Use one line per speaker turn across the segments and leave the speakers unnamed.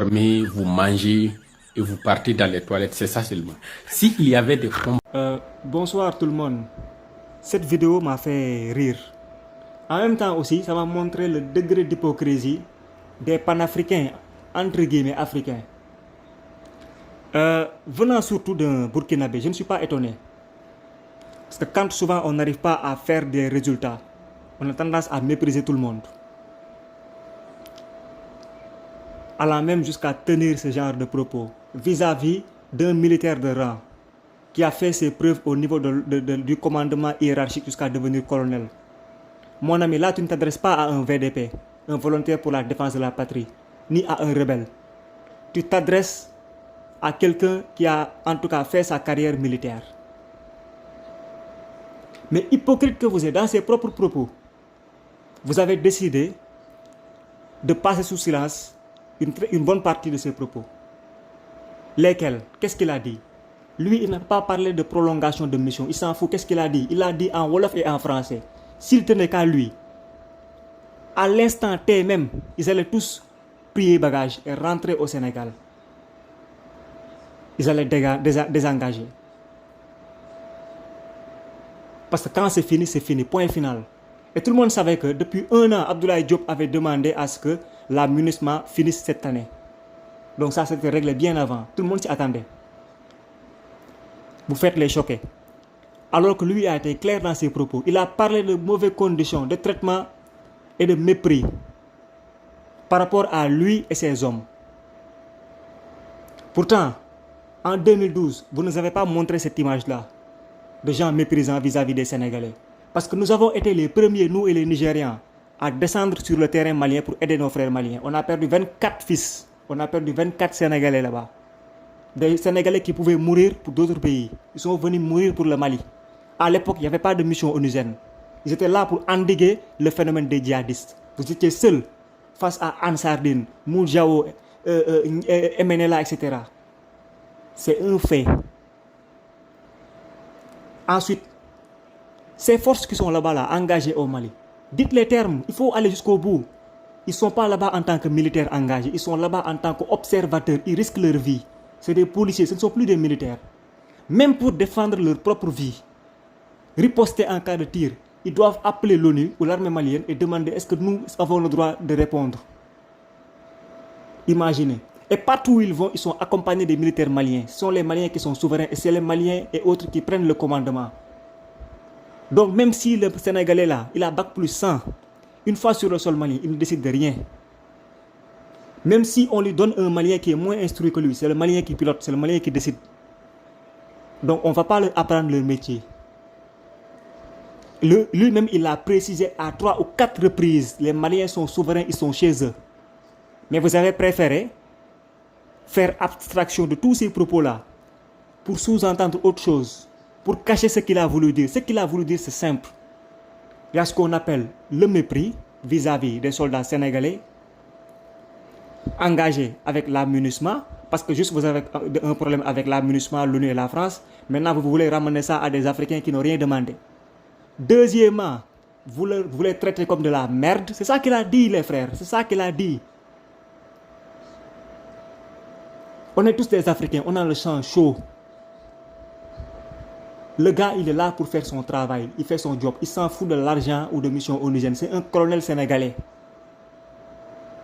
dormez, vous mangez et vous partez dans les toilettes, c'est ça seulement. S'il y avait des combats...
Bonsoir tout le monde. Cette vidéo m'a fait rire. En même temps aussi, ça m'a montré le degré d'hypocrisie des panafricains, entre guillemets africains. Venant surtout d'un Burkinabé, je ne suis pas étonné. Parce que quand souvent on n'arrive pas à faire des résultats, on a tendance à mépriser tout le monde. Allant même jusqu'à tenir ce genre de propos vis-à-vis d'un militaire de rang qui a fait ses preuves au niveau du commandement hiérarchique jusqu'à devenir colonel. Mon ami, là tu ne t'adresses pas à un VDP, un volontaire pour la défense de la patrie, ni à un rebelle. Tu t'adresses à quelqu'un qui a en tout cas fait sa carrière militaire. Mais hypocrite que vous êtes, dans ses propres propos, vous avez décidé de passer sous silence une bonne partie de ses propos. Lesquels? Qu'est-ce qu'il a dit? Lui, il n'a pas parlé de prolongation de mission. Il s'en fout. Qu'est-ce qu'il a dit? Il a dit en Wolof et en français. S'il tenait qu'à lui, à l'instant T même, ils allaient tous plier bagages et rentrer au Sénégal. Ils allaient désengager. Parce que quand c'est fini, point final. Et tout le monde savait que depuis un an, Abdoulaye Diop avait demandé à ce que la MINUSMA finisse cette année. Donc ça s'était réglé bien avant. Tout le monde s'y attendait. Vous faites les choquer. Alors que lui a été clair dans ses propos. Il a parlé de mauvaises conditions de traitement et de mépris par rapport à lui et ses hommes. Pourtant, en 2012, vous ne nous avez pas montré cette image-là de gens méprisants vis-à-vis des Sénégalais. Parce que nous avons été les premiers, nous et les Nigérians, à descendre sur le terrain malien pour aider nos frères maliens. On a perdu 24 fils, on a perdu 24 Sénégalais là-bas. Des Sénégalais qui pouvaient mourir pour d'autres pays. Ils sont venus mourir pour le Mali. À l'époque, il n'y avait pas de mission onusienne. Ils étaient là pour endiguer le phénomène des djihadistes. Vous étiez seuls face à Ansardine, Moujao, Emenela, etc. C'est un fait. Ensuite, ces forces qui sont là-bas, engagées au Mali, dites les termes, il faut aller jusqu'au bout. Ils ne sont pas là-bas en tant que militaires engagés, ils sont là-bas en tant qu'observateurs, ils risquent leur vie. C'est des policiers, ce ne sont plus des militaires. Même pour défendre leur propre vie, riposter en cas de tir, ils doivent appeler l'ONU ou l'armée malienne et demander est-ce que nous avons le droit de répondre. Imaginez. Et partout où ils vont, ils sont accompagnés des militaires maliens. Ce sont les Maliens qui sont souverains et c'est les Maliens et autres qui prennent le commandement. Donc même si le Sénégalais là, il a bac plus 100, une fois sur le sol malien, il ne décide de rien. Même si on lui donne un Malien qui est moins instruit que lui, c'est le Malien qui pilote, c'est le Malien qui décide. Donc on ne va pas leur apprendre leur métier. Lui-même, il a précisé à 3 ou 4 reprises, les Maliens sont souverains, ils sont chez eux. Mais vous avez préféré faire abstraction de tous ces propos-là pour sous-entendre autre chose, pour cacher ce qu'il a voulu dire. Ce qu'il a voulu dire, c'est simple. Il y a ce qu'on appelle le mépris vis-à-vis des soldats sénégalais engagés avec la MINUSMA, parce que juste vous avez un problème avec la MINUSMA, l'ONU et la France. Maintenant, vous voulez ramener ça à des Africains qui n'ont rien demandé. Deuxièmement, vous les traitez comme de la merde. C'est ça qu'il a dit, les frères. C'est ça qu'il a dit. On est tous des Africains, on a le sang chaud. Le gars, il est là pour faire son travail, il fait son job, il s'en fout de l'argent ou de mission onusienne. C'est un colonel sénégalais.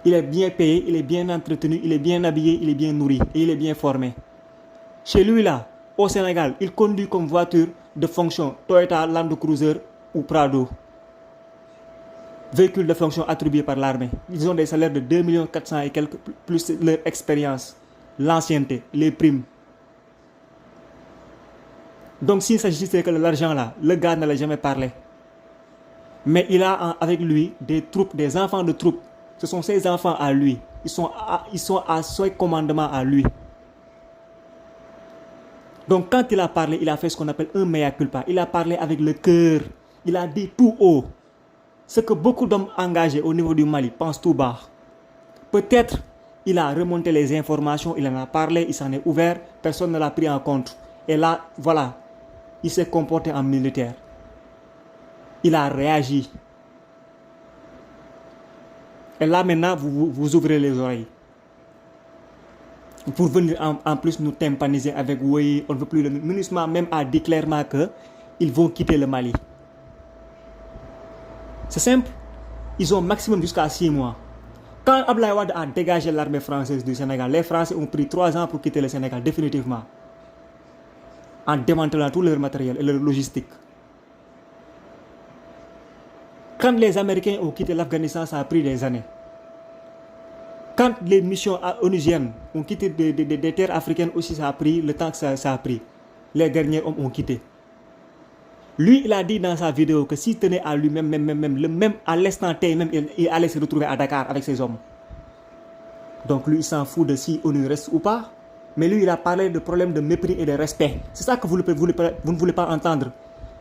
Il est bien payé, il est bien entretenu, il est bien habillé, il est bien nourri et il est bien formé. Chez lui là, au Sénégal, il conduit comme voiture de fonction Toyota Land Cruiser ou Prado. Véhicule de fonction attribué par l'armée. Ils ont des salaires de 2 400 000 et quelques, plus leur expérience, l'ancienneté, les primes. Donc s'il s'agissait que de l'argent là, le gars n'allait jamais parler. Mais il a avec lui des troupes, des enfants de troupes. Ce sont ses enfants à lui. Ils sont à son commandement à lui. Donc quand il a parlé, il a fait ce qu'on appelle un mea culpa. Il a parlé avec le cœur. Il a dit tout haut. Ce que beaucoup d'hommes engagés au niveau du Mali pensent tout bas. Peut-être il a remonté les informations, il en a parlé, il s'en est ouvert, personne ne l'a pris en compte. Et là, voilà, il s'est comporté en militaire. Il a réagi. Et là maintenant, vous ouvrez les oreilles. pour venir en plus nous tympaniser avec oui, on ne veut plus le MINUSMA même a dit clairement qu'ils vont quitter le Mali. C'est simple, ils ont maximum jusqu'à 6 mois. Quand Abdoulaye Wade a dégagé l'armée française du Sénégal, les Français ont pris 3 ans pour quitter le Sénégal définitivement, en démantelant tout leur matériel et leur logistique. Quand les Américains ont quitté l'Afghanistan, ça a pris des années. Quand les missions onusiennes ont quitté des terres africaines aussi, ça a pris le temps que ça a pris. Les derniers hommes ont quitté. Lui, il a dit dans sa vidéo que s'il tenait à lui-même, même à l'instant T, même, il allait se retrouver à Dakar avec ses hommes. Donc lui, il s'en fout de si ONU reste ou pas. Mais lui, il a parlé de problèmes de mépris et de respect. C'est ça que vous ne voulez pas entendre.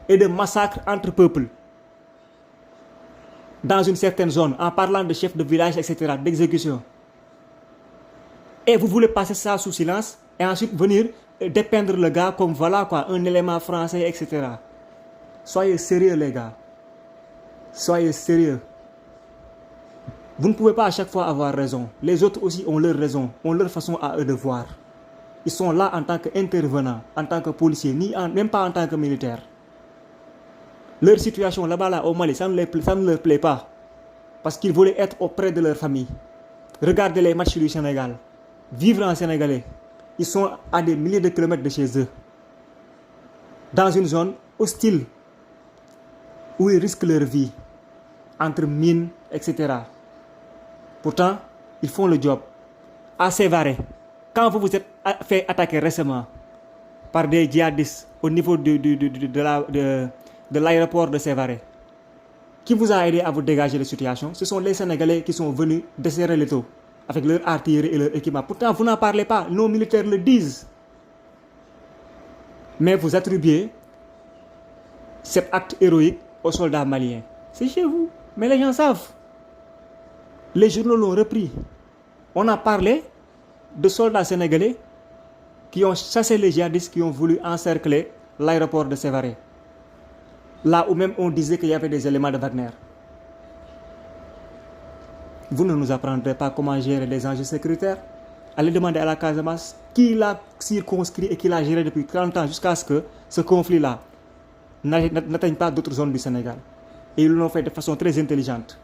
Et de massacre entre peuples. Dans une certaine zone, en parlant de chefs de village, etc., d'exécution. Et vous voulez passer ça sous silence et ensuite venir dépeindre le gars comme voilà quoi, un élément français, etc. Soyez sérieux les gars. Soyez sérieux. Vous ne pouvez pas à chaque fois avoir raison. Les autres aussi ont leur raison, ont leur façon à eux de voir. Ils sont là en tant qu'intervenants, en tant que policiers, même pas en tant que militaires. Leur situation là-bas là, au Mali, ça ne leur plaît pas. Parce qu'ils voulaient être auprès de leur famille. Regardez les matchs du Sénégal. Vivre en Sénégalais. Ils sont à des milliers de kilomètres de chez eux. Dans une zone hostile. Où ils risquent leur vie. Entre mines, etc. Pourtant, ils font le job. À Sévaré, quand vous vous êtes fait attaquer récemment par des djihadistes au niveau de l'aéroport de Sévaré, qui vous a aidé à vous dégager de la situation? Ce sont les Sénégalais qui sont venus desserrer le taux avec leur artillerie et leur équipement. Pourtant, vous n'en parlez pas. Nos militaires le disent. Mais vous attribuez cet acte héroïque aux soldats maliens. C'est chez vous. Mais les gens savent. Les journaux l'ont repris. On a parlé de soldats sénégalais qui ont chassé les djihadistes qui ont voulu encercler l'aéroport de Sévaré. Là où même on disait qu'il y avait des éléments de Wagner. Vous ne nous apprendrez pas comment gérer les enjeux sécuritaires. Allez demander à la Casamance qui l'a circonscrit et qui l'a géré depuis 30 ans jusqu'à ce que ce conflit-là n'atteigne pas d'autres zones du Sénégal. Et ils l'ont fait de façon très intelligente.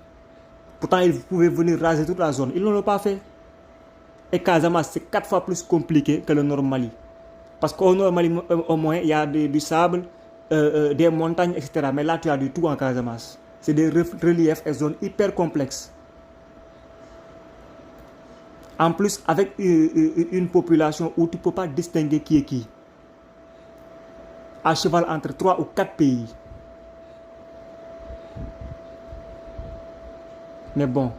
Pourtant, ils pouvaient venir raser toute la zone. Ils ne l'ont pas fait. Et Casamance, c'est 4 fois plus compliqué que le Nord Mali. Parce qu'au Nord Mali, au moins, il y a du sable, des montagnes, etc. Mais là, tu as du tout en Casamance. C'est des reliefs et zones hyper complexes. En plus, avec une population où tu ne peux pas distinguer qui est qui. À cheval entre 3 ou 4 pays. Mais bon,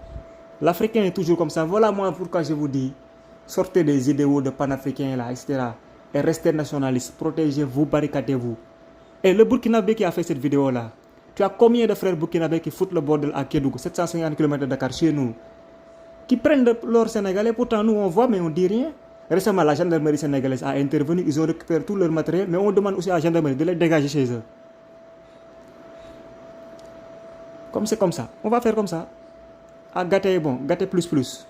l'Africain est toujours comme ça. Voilà moi pourquoi je vous dis, sortez des idéaux de panafricains là, etc. Et restez nationalistes, protégez-vous, barricadez-vous. Et le Burkinabé qui a fait cette vidéo là, tu as combien de frères burkinabés qui foutent le bordel à Kédougou, 750 km de Dakar, chez nous, qui prennent de l'or sénégalais, pourtant nous on voit mais on dit rien. Récemment la gendarmerie sénégalaise a intervenu, ils ont récupéré tout leur matériel, mais on demande aussi à la gendarmerie de les dégager chez eux. Comme c'est comme ça, on va faire comme ça. À gâter, bon, gâter plus.